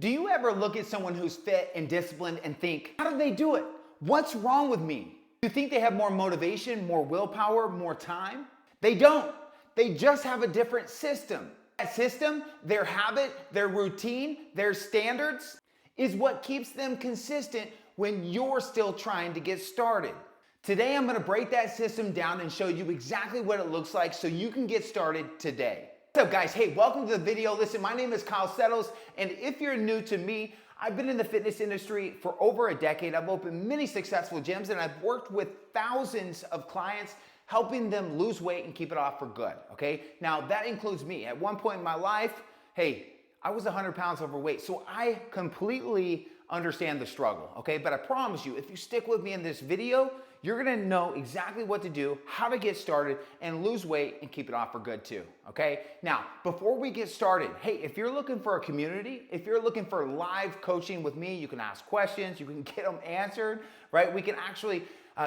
Do you ever look at someone who's fit and disciplined and think, how do they do it? What's wrong with me? Do you think they have more motivation, more willpower, more time? They don't. They just have a different system. That system, their habit, their routine, their standards is what keeps them consistent when you're still trying to get started. Today, I'm gonna break that system down and show you exactly what it looks like so you can get started today. What's up, guys? Hey, welcome to the video. Listen, my name is Kyle Settles, and if you're new to me, I've been in the fitness industry for over a decade. I've opened many successful gyms, and I've worked with thousands of clients, helping them lose weight and keep it off for good, okay? Now, that includes me. At one point in my life, hey, I was 100 pounds overweight, so I completely understand the struggle, okay? But I promise you, if you stick with me in this video, you're gonna know exactly what to do, how to get started, and lose weight and keep it off for good too, okay? Now, before we get started, hey, if you're looking for a community, if you're looking for live coaching with me, you can ask questions, you can get them answered, right? We can actually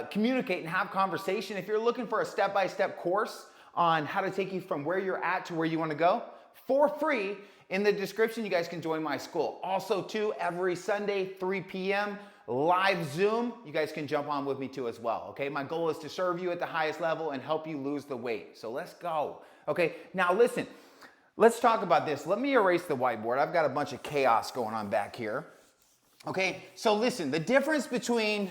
communicate and have conversation. If you're looking for a step-by-step course on how to take you from where you're at to where you wanna go, for free, in the description, you guys can join my school. Also too, every Sunday, 3 p.m., live Zoom, you guys can jump on with me too as well, okay? My goal is to serve you at the highest level and help you lose the weight. So let's go, okay? Now listen, let's talk about this. Let me erase the whiteboard. I've got a bunch of chaos going on back here, okay? So listen, the difference between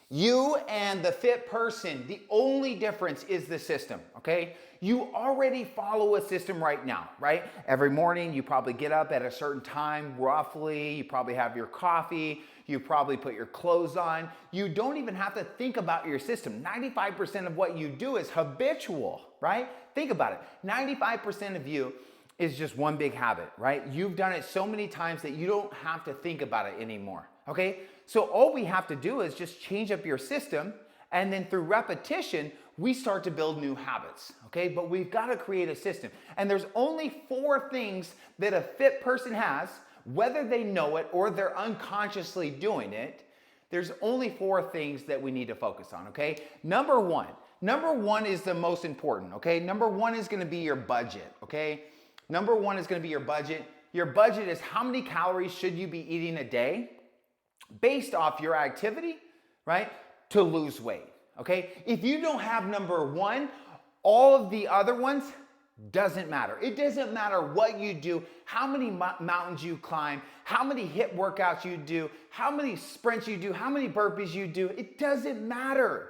you and the fit person, the only difference is the system, okay? You already follow a system right now, right? Every morning you probably get up at a certain time, roughly, you probably have your coffee, you probably put your clothes on. You don't even have to think about your system. 95% of what you do is habitual, right? Think about it. 95% of you is just one big habit, right? You've done it so many times that you don't have to think about it anymore, okay? So all we have to do is just change up your system, and then through repetition, we start to build new habits, okay? But we've got to create a system. And there's only 4 things that a fit person has, whether they know it or they're unconsciously doing it. There's only 4 things that we need to focus on, okay? Number one is the most important, okay? Number 1 is gonna be your budget, okay? Number 1 is gonna be your budget. Your budget is how many calories should you be eating a day based off your activity, right, to lose weight, okay? If you don't have number 1, all of the other ones doesn't matter. It doesn't matter what you do, how many mountains you climb, how many HIIT workouts you do, how many sprints you do, how many burpees you do, it doesn't matter,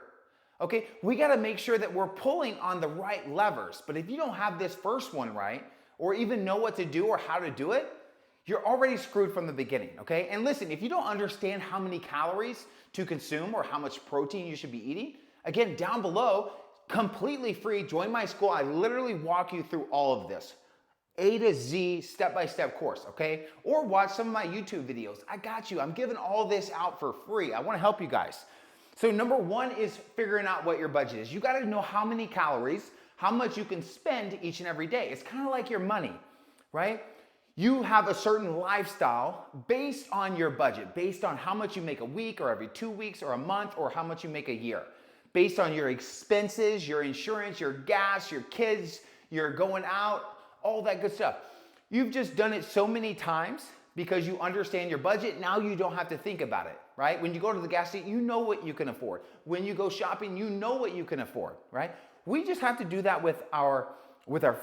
okay? We gotta make sure that we're pulling on the right levers. But if you don't have this first one right, or even know what to do or how to do it, you're already screwed from the beginning, okay? And listen, if you don't understand how many calories to consume or how much protein you should be eating, again, down below, completely free, join my school. I literally walk you through all of this. A to Z, step-by-step course, okay? Or watch some of my YouTube videos. I got you. I'm giving all this out for free. I wanna help you guys. So number 1 is figuring out what your budget is. You gotta know how many calories, how much you can spend each and every day. It's kind of like your money, right? You have a certain lifestyle based on your budget, based on how much you make a week or every 2 weeks or a month or how much you make a year. Based on your expenses, your insurance, your gas, your kids, your going out, all that good stuff. You've just done it so many times because you understand your budget. Now you don't have to think about it, right? When you go to the gas station, you know what you can afford. When you go shopping, you know what you can afford, right? We just have to do that with our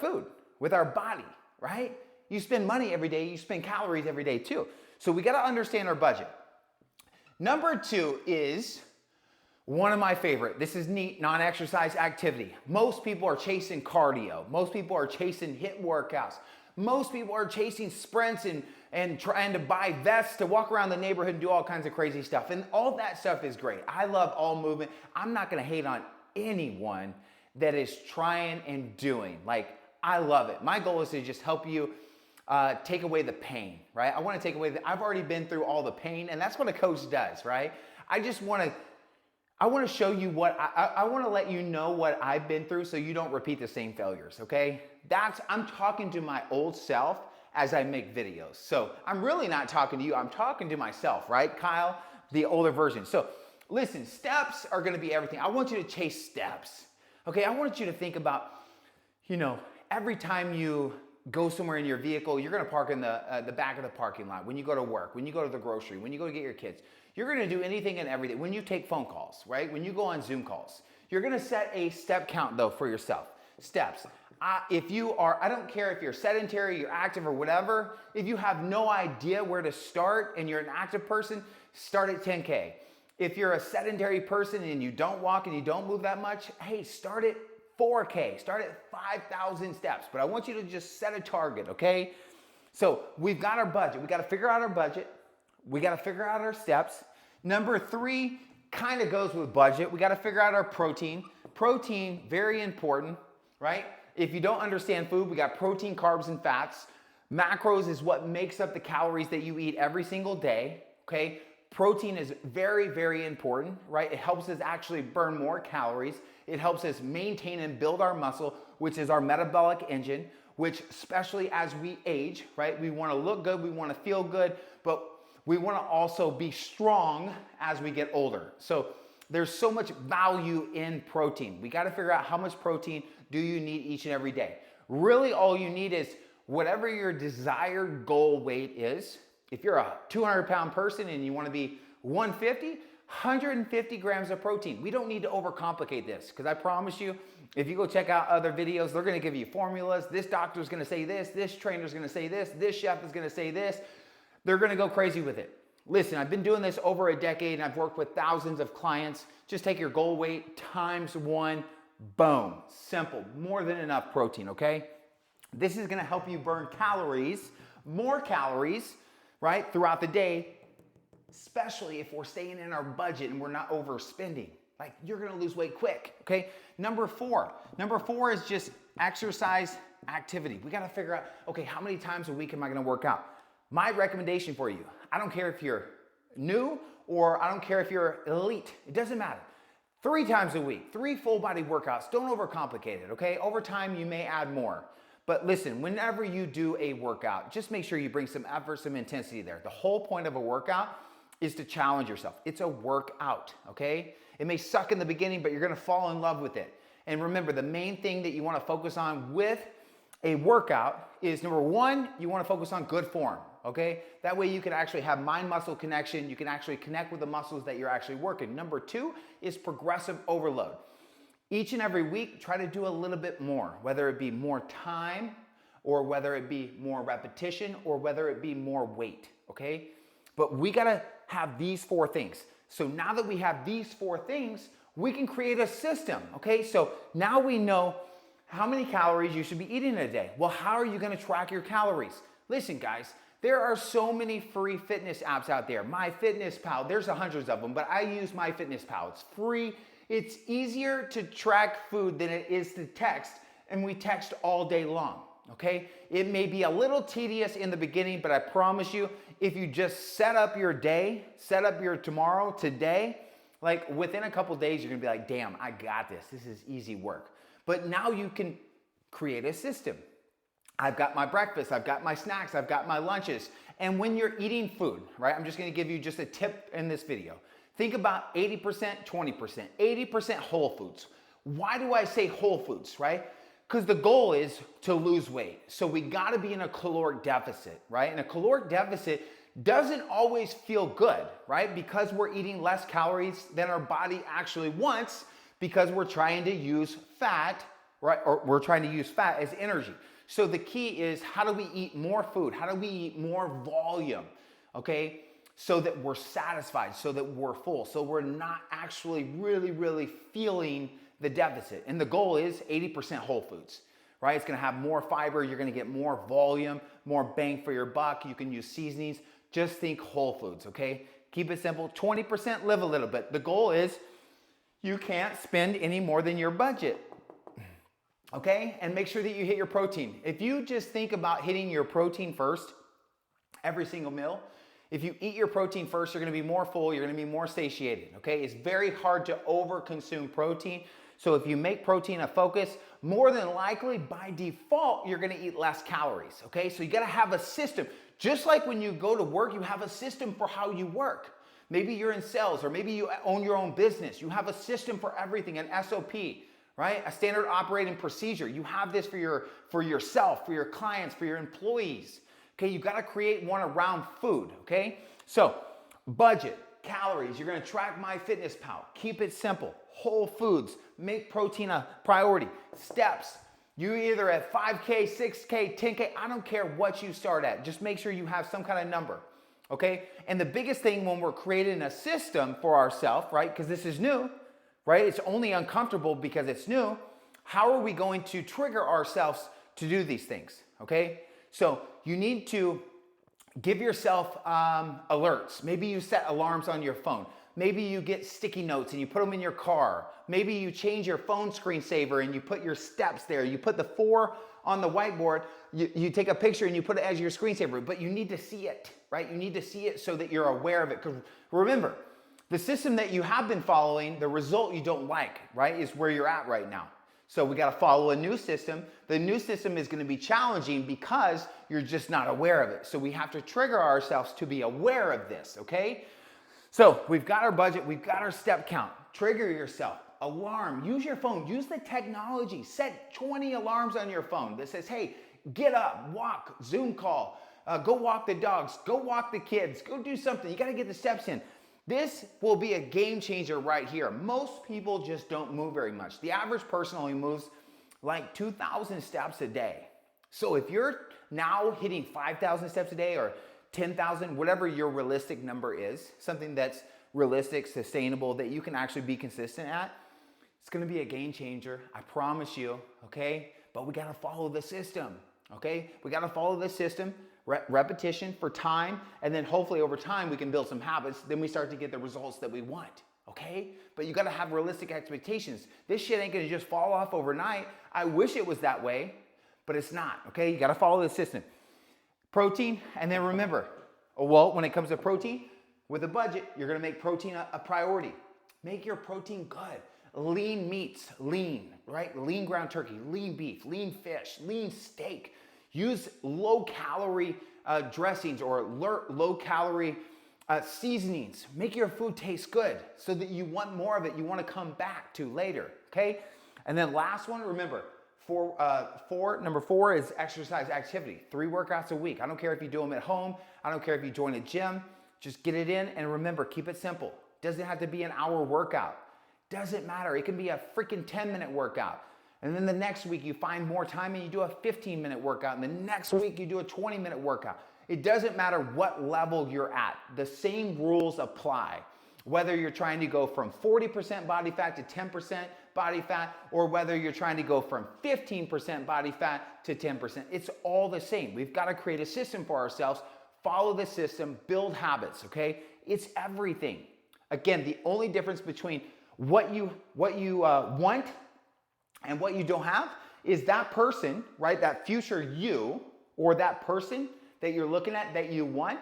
food, with our body, right? You spend money every day, you spend calories every day too. So we gotta understand our budget. Number 2 is one of my favorite. This is neat, non-exercise activity. Most people are chasing cardio. Most people are chasing HIIT workouts. Most people are chasing sprints and trying to buy vests to walk around the neighborhood and do all kinds of crazy stuff. And all that stuff is great. I love all movement. I'm not gonna hate on anyone that is trying and doing. Like, I love it. My goal is to just help you take away the pain, right? I wanna take away I've already been through all the pain, and that's what a coach does, right? I wanna show you I wanna let you know what I've been through so you don't repeat the same failures, okay? I'm talking to my old self as I make videos. So I'm really not talking to you, I'm talking to myself, right? Kyle, the older version. So listen, steps are gonna be everything. I want you to chase steps, okay? I want you to think about, every time you go somewhere in your vehicle, you're gonna park in the back of the parking lot. When you go to work, when you go to the grocery, when you go to get your kids, you're gonna do anything and everything. When you take phone calls, right? When you go on Zoom calls, you're gonna set a step count though for yourself. Steps. If you are, I don't care if you're sedentary, you're active or whatever, if you have no idea where to start and you're an active person, start at 10K. If you're a sedentary person and you don't walk and you don't move that much, hey, start at 4K, start at 5,000 steps. But I want you to just set a target, okay? So we've got our budget. We got to figure out our budget. We got to figure out our steps. Number 3 kind of goes with budget. We got to figure out our protein. Protein, very important, right? If you don't understand food, we got protein, carbs, and fats. Macros is what makes up the calories that you eat every single day, okay? Protein is very, very important, right? It helps us actually burn more calories. It helps us maintain and build our muscle, which is our metabolic engine, which especially as we age, right? We want to look good, we want to feel good, but we want to also be strong as we get older. So there's so much value in protein. We got to figure out how much protein do you need each and every day. Really all you need is whatever your desired goal weight is. If you're a 200-pound person and you want to be 150, 150 grams of protein. We don't need to overcomplicate this because I promise you, if you go check out other videos, they're going to give you formulas. This doctor's going to say this trainer's going to say this chef is going to say this. They're going to go crazy with it. Listen, I've been doing this over a decade and I've worked with thousands of clients. Just take your goal weight times 1, boom, simple, more than enough protein, okay? This is going to help you burn calories, more calories, right, throughout the day, especially if we're staying in our budget and we're not overspending. Like, you're gonna lose weight quick, okay? Number 4 is just exercise activity. We gotta figure out, okay, how many times a week am I gonna work out? My recommendation for you, I don't care if you're new or I don't care if you're elite, it doesn't matter. 3 times a week, 3 full body workouts. Don't overcomplicate it, okay? Over time, you may add more. But listen, whenever you do a workout, just make sure you bring some effort, some intensity there. The whole point of a workout is to challenge yourself. It's a workout, okay? It may suck in the beginning, but you're gonna fall in love with it. And remember, the main thing that you wanna focus on with a workout is, number 1, you wanna focus on good form, okay? That way you can actually have mind-muscle connection. You can actually connect with the muscles that you're actually working. Number 2 is progressive overload. Each and every week, try to do a little bit more, whether it be more time or whether it be more repetition or whether it be more weight, okay? But we gotta have these 4 things. So now that we have these 4 things, we can create a system, okay? So now we know how many calories you should be eating a day. Well, how are you gonna track your calories? Listen, guys, there are so many free fitness apps out there. MyFitnessPal, there's hundreds of them, but I use MyFitnessPal. It's free. It's easier to track food than it is to text, and we text all day long, okay? It may be a little tedious in the beginning, but I promise you, if you just set up your day, set up your tomorrow, today, like within a couple days, you're gonna be like, damn, I got this. This is easy work. But now you can create a system. I've got my breakfast, I've got my snacks, I've got my lunches. And when you're eating food, right? I'm just gonna give you just a tip in this video. Think about 80%, 20%, 80% whole foods. Why do I say whole foods, right? Because the goal is to lose weight. So we gotta be in a caloric deficit, right? And a caloric deficit doesn't always feel good, right? Because we're eating less calories than our body actually wants because we're trying to use fat, right? Or we're trying to use fat as energy. So the key is, how do we eat more food? How do we eat more volume, okay? So that we're satisfied, so that we're full, so we're not actually really feeling the deficit. And the goal is 80% whole foods, right? It's gonna have more fiber, you're gonna get more volume, more bang for your buck. You can use seasonings. Just think whole foods, okay? Keep it simple. 20% live a little bit. The goal is you can't spend any more than your budget, okay? And make sure that you hit your protein. If you just think about hitting your protein first every single meal, if you eat your protein first, you're gonna be more full, you're gonna be more satiated, okay? It's very hard to over-consume protein. So if you make protein a focus, more than likely, by default, you're gonna eat less calories, okay? So you gotta have a system. Just like when you go to work, you have a system for how you work. Maybe you're in sales or maybe you own your own business. You have a system for everything, an SOP, right? A standard operating procedure. You have this for yourself, for your clients, for your employees. Okay, you gotta create one around food, okay? So, budget, calories, you're gonna track MyFitnessPal. Keep it simple. Whole foods, make protein a priority. Steps, you either at 5K, 6K, 10K, I don't care what you start at. Just make sure you have some kind of number, okay? And the biggest thing when we're creating a system for ourselves, right? Because this is new, right? It's only uncomfortable because it's new. How are we going to trigger ourselves to do these things, okay? So you need to give yourself alerts. Maybe you set alarms on your phone. Maybe you get sticky notes and you put them in your car. Maybe you change your phone screensaver and you put your steps there. You put the 4 on the whiteboard. You take a picture and you put it as your screensaver, but you need to see it, right? You need to see it so that you're aware of it. Because remember, the system that you have been following, the result you don't like, right, is where you're at right now. So we got to follow a new system. The new system is going to be challenging because you're just not aware of it. So we have to trigger ourselves to be aware of this, okay? So we've got our budget, we've got our step count. Trigger yourself. Alarm. Use your phone. Use the technology. Set 20 alarms on your phone that says, hey, get up, walk, Zoom call, go walk the dogs, go walk the kids, go do something. You got to get the steps in. This will be a game changer right here. Most people just don't move very much. The average person only moves like 2,000 steps a day. So if you're now hitting 5,000 steps a day or 10,000, whatever your realistic number is, something that's realistic, sustainable, that you can actually be consistent at, it's gonna be a game changer, I promise you, okay? But we gotta follow the system, okay? We gotta follow the system. Repetition for time, and then hopefully over time we can build some habits, then we start to get the results that we want, okay? But you gotta have realistic expectations. This shit ain't gonna just fall off overnight. I wish it was that way, but it's not, okay? You gotta follow the system. Protein, and then remember, well, when it comes to protein, with a budget, you're gonna make protein a priority. Make your protein good. Lean meats, lean, right? Lean ground turkey, lean beef, lean fish, lean steak. Use low-calorie dressings or low-calorie seasonings. Make your food taste good so that you want more of it, you want to come back to later, okay? And then last one, remember, number 4 is exercise activity. 3 workouts a week. I don't care if you do them at home. I don't care if you join a gym. Just get it in, and remember, keep it simple. Doesn't have to be an hour workout. Doesn't matter. It can be a freaking 10-minute workout. And then the next week you find more time and you do a 15-minute workout. And the next week you do a 20-minute workout. It doesn't matter what level you're at. The same rules apply. Whether you're trying to go from 40% body fat to 10% body fat, or whether you're trying to go from 15% body fat to 10%, it's all the same. We've got to create a system for ourselves, follow the system, build habits, okay? It's everything. Again, the only difference between what you want and what you don't have is that person, right? That future you, or that person that you're looking at that you want,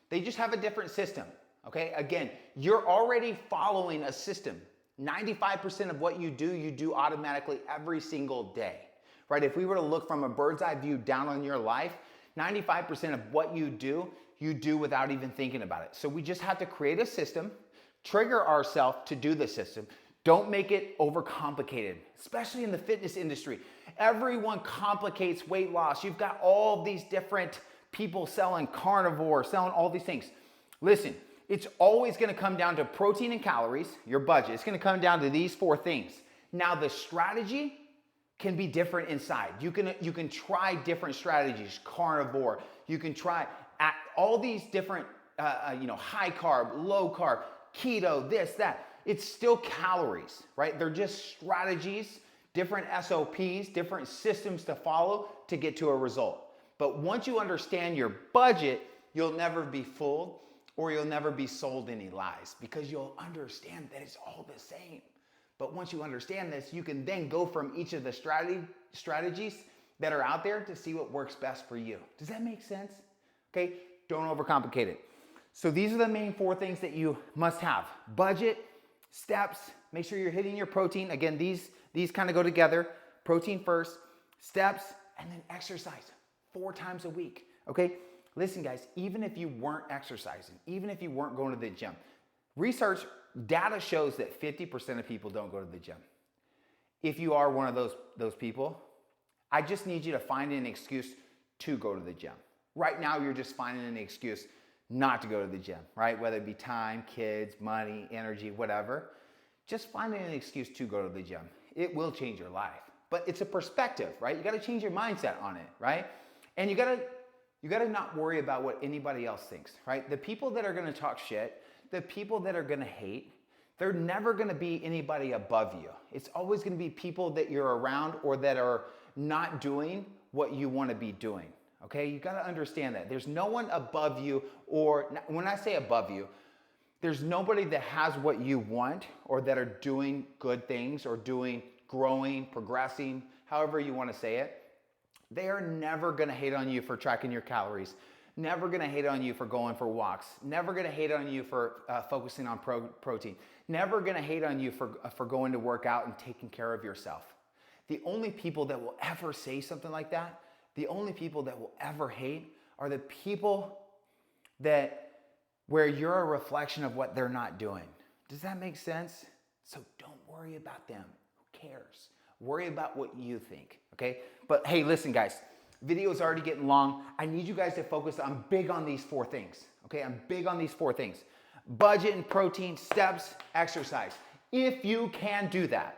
they just have a different system, okay? Again, you're already following a system. 95% of what you do automatically every single day, right? If we were to look from a bird's eye view down on your life, 95% of what you do without even thinking about it. So we just have to create a system, trigger ourselves to do the system. Don't make it overcomplicated, especially in the fitness industry. Everyone complicates weight loss. You've got all these different people selling carnivore, selling all these things. Listen, it's always gonna come down to protein and calories, your budget. It's gonna come down to these 4 things. Now the strategy can be different inside. You can try different strategies, carnivore. You can try all these different, high carb, low carb, keto, this, that. It's still calories, right? They're just strategies, different SOPs, different systems to follow to get to a result. But once you understand your budget, you'll never be fooled or you'll never be sold any lies because you'll understand that it's all the same. But once you understand this, you can then go from each of the strategies that are out there to see what works best for you. Does that make sense? Okay, don't overcomplicate it. So these are the main 4 things that you must have. Budget, steps, make sure you're hitting your protein. Again, these kind of go together. Protein first, steps, and then exercise 4 times a week, okay? Listen, guys, even if you weren't exercising, even if you weren't going to the gym, data shows that 50% of people don't go to the gym. If you are one of those people, I just need you to find an excuse to go to the gym. Right now, you're just finding an excuse not to go to the gym, right? Whether it be time, kids, money, energy, whatever. Just finding an excuse to go to the gym. It will change your life. But it's a perspective, right? You gotta change your mindset on it, right? And you gotta not worry about what anybody else thinks, right? The people that are gonna talk shit, the people that are gonna hate, they're never gonna be anybody above you. It's always gonna be people that you're around or that are not doing what you wanna be doing, okay? You gotta understand that. There's no one above you, or when I say above you, there's nobody that has what you want or that are doing good things or growing, progressing, however you wanna say it. They are never gonna hate on you for tracking your calories, never gonna hate on you for going for walks, never gonna hate on you for focusing on protein, never gonna hate on you for going to work out and taking care of yourself. The only people that will ever say something like that, the only people that will ever hate are the people where you're a reflection of what they're not doing. Does that make sense? So don't worry about them. Who cares? Worry about what you think, okay? But hey, listen guys, video is already getting long. I need you guys to focus. I'm big on these 4 things, okay? I'm big on these 4 things. Budget and protein, steps, exercise. If you can do that,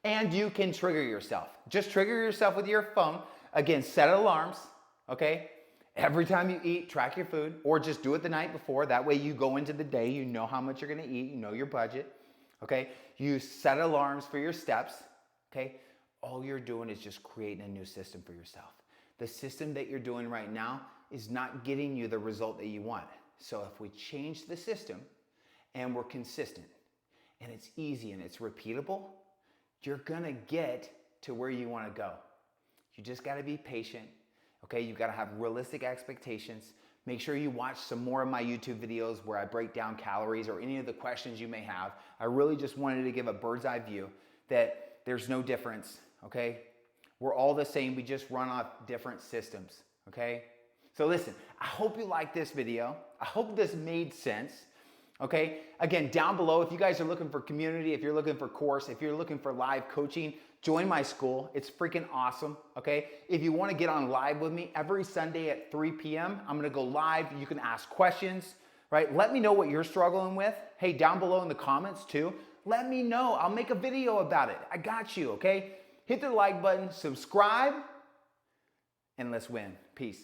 and you can trigger yourself. Just trigger yourself with your phone. Again, set alarms, okay? Every time you eat, track your food, or just do it the night before. That way you go into the day, you know how much you're gonna eat, you know your budget, okay? You set alarms for your steps, okay? All you're doing is just creating a new system for yourself. The system that you're doing right now is not getting you the result that you want. So if we change the system and we're consistent and it's easy and it's repeatable, you're gonna get to where you wanna go. You just gotta be patient, okay? You gotta have realistic expectations. Make sure you watch some more of my YouTube videos where I break down calories or any of the questions you may have. I really just wanted to give a bird's eye view that there's no difference, okay? We're all the same, we just run off different systems, okay? So listen, I hope you liked this video. I hope this made sense, okay? Again, down below, if you guys are looking for community, if you're looking for course, if you're looking for live coaching, join my school. It's freaking awesome, okay? If you wanna get on live with me, every Sunday at 3 p.m., I'm gonna go live. You can ask questions, right? Let me know what you're struggling with. Hey, down below in the comments too, let me know. I'll make a video about it. I got you, okay? Hit the like button, subscribe, and let's win. Peace.